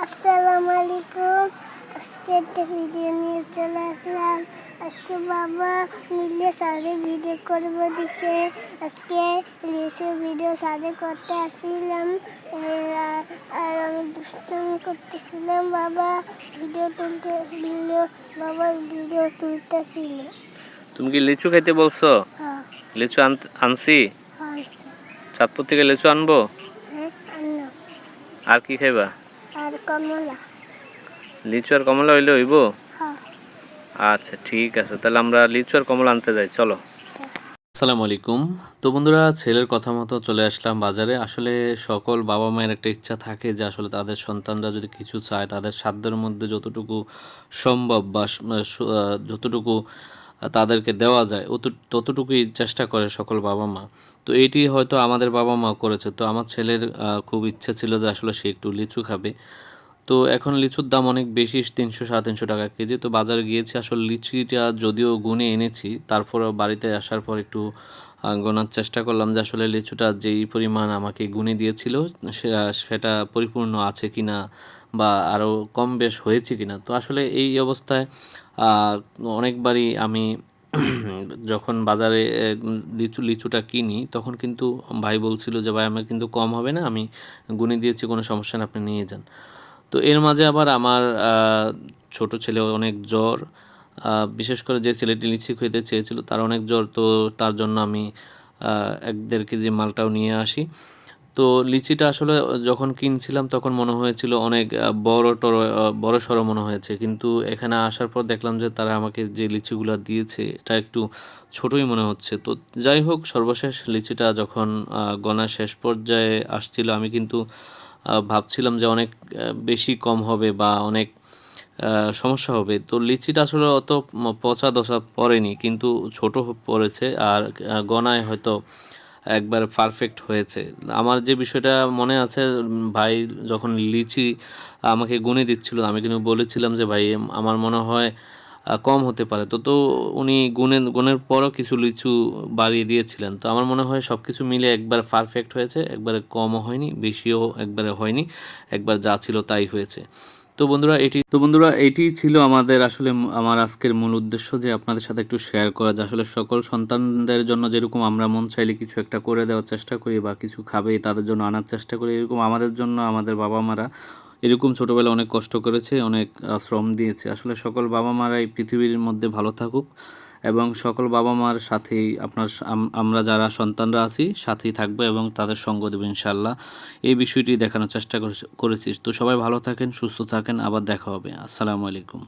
আসসালামু আলাইকুম। আজকে একটা ভিডিও নিয়ে চলে আসলাম। আজকে বাবা মিলে সাথে ভিডিও করবো দেখে আজকে লিচুর ভিডিও সাথে করতে আসছিলাম। আর আমি দুষ্টামি করতেছিলাম। বাবা ভিডিও তুলতেছিল। তুমি কি লিচু খাইতে বলছো? হ্যাঁ। লিচু আনছি। আনছি। চাঁদপুর থেকে লিচু আনবো। হ্যাঁ, আনলাম। আর কি খাইবা? আর কমলা। লিচু আর কমলা হইলে হইব। হ্যাঁ। আচ্ছা ঠিক আছে, তাহলে আমরা লিচু আর কমলা আনতে যাই, চলো। আসসালামু আলাইকুম। তো বন্ধুরা, ছেলের কথা মতো চলে আসলাম বাজারে। আসলে সকল বাবা মায়ের একটা ইচ্ছা থাকে যে আসলে তাদের সন্তানরা যদি কিছু চায়, তাদের সাধ্যের মধ্যে যতটুকু সম্ভব বা যতটুকু তাদেরকে দেওয়া যায় ততটুকুই চেষ্টা করে সকল বাবা মা। তো এটি হয়তো আমাদের বাবা মা করেছে। তো আমার ছেলের খুব ইচ্ছে ছিল যে আসলে সে একটু লিচু খাবে। তো এখন লিচুর দাম অনেক বেশি, 300-350 টাকা কেজি। তো বাজারে গিয়েছি, আসলে লিচিটা যদিও গুনে এনেছি, তারপরেও বাড়িতে আসার পর একটু গোনার চেষ্টা করলাম যে আসলে লিচুটা যেই পরিমাণ আমাকে গুনে দিয়েছিল সেটা পরিপূর্ণ আছে কিনা বা আরও কম বেশ হয়েছে কিনা। তো আসলে এই অবস্থায় অনেকবারই আমি যখন বাজারে লিচুটা কিনি, তখন কিন্তু ভাই বলছিল যে ভাই আমার কিন্তু কম হবে না, আমি গুনে দিয়েছি, কোনো সমস্যা না, আপনি নিয়ে যান। তো এর মাঝে আবার আমার ছোট ছেলে অনেক জ্বর, বিশেষ করে যে ছেলেটি লিচি খেতে চেয়েছিল তার অনেক জ্বর। তো তার জন্য আমি 1-1.5 কেজি মালটাও নিয়ে আসি। তো লিচিটা আসলে যখন কিনছিলাম তখন মনে হয়েছিল অনেক বড়সড় মনে হয়েছে, কিন্তু এখানে আসার পর দেখলাম যে তারা আমাকে যে লিচিগুলো দিয়েছে এটা একটু ছোটই মনে হচ্ছে। তো যাই হোক, সর্বশেষ লিচিটা যখন গণার শেষ পর্যায়ে আসছিল, আমি কিন্তু ভাবছিলাম যে অনেক বেশি কম হবে বা অনেক সমস্যা হবে। তো লিচিটা আসলে অত পচা দশা পড়েনি, কিন্তু ছোট পড়েছে আর গণায় হয়তো একবার পারফেক্ট হয়েছে। আমার যে বিষয়টা মনে আছে, ভাই যখন লিচি আমাকে গুনে দিচ্ছিল, আমি কিন্তু বলেছিলাম যে ভাই আমার মনে হয় কম হতে পারে। তো উনি গুণের পরও কিছু লিচু বাড়িয়ে দিয়েছিলেন। তো আমার মনে হয় সব কিছু মিলে একবার পারফেক্ট হয়েছে, একবারে কমও হয়নি, বেশিও একবারে হয়নি, একবার যা ছিল তাই হয়েছে। তো বন্ধুরা এটি ছিল আমাদের আসলে আমার আজকের মূল উদ্দেশ্য, যে আপনাদের সাথে একটু শেয়ার করা, যে আসলে সকল সন্তানদের জন্য যেরকম আমরা মন চাইলে কিছু একটা করে দেওয়ার চেষ্টা করি বা কিছু খাবে তাদের জন্য আনার চেষ্টা করি, এরকম আমাদের জন্য আমাদের বাবা মারা এরকম ছোটোবেলায় অনেক কষ্ট করেছে, অনেক শ্রম দিয়েছে। আসলে সকল বাবা মারা এই পৃথিবীর মধ্যে ভালো থাকুক, এবং সকল বাবা মার সাথেই আমরা যারা সন্তানরা আছি সাথেই থাকবো এবং তাদের সঙ্গ দেবো ইনশাআল্লাহ। এই বিষয়টি দেখানোর চেষ্টা করেছি। তো সবাই ভালো থাকেন, সুস্থ থাকেন, আবার দেখা হবে। আসসালামু আলাইকুম।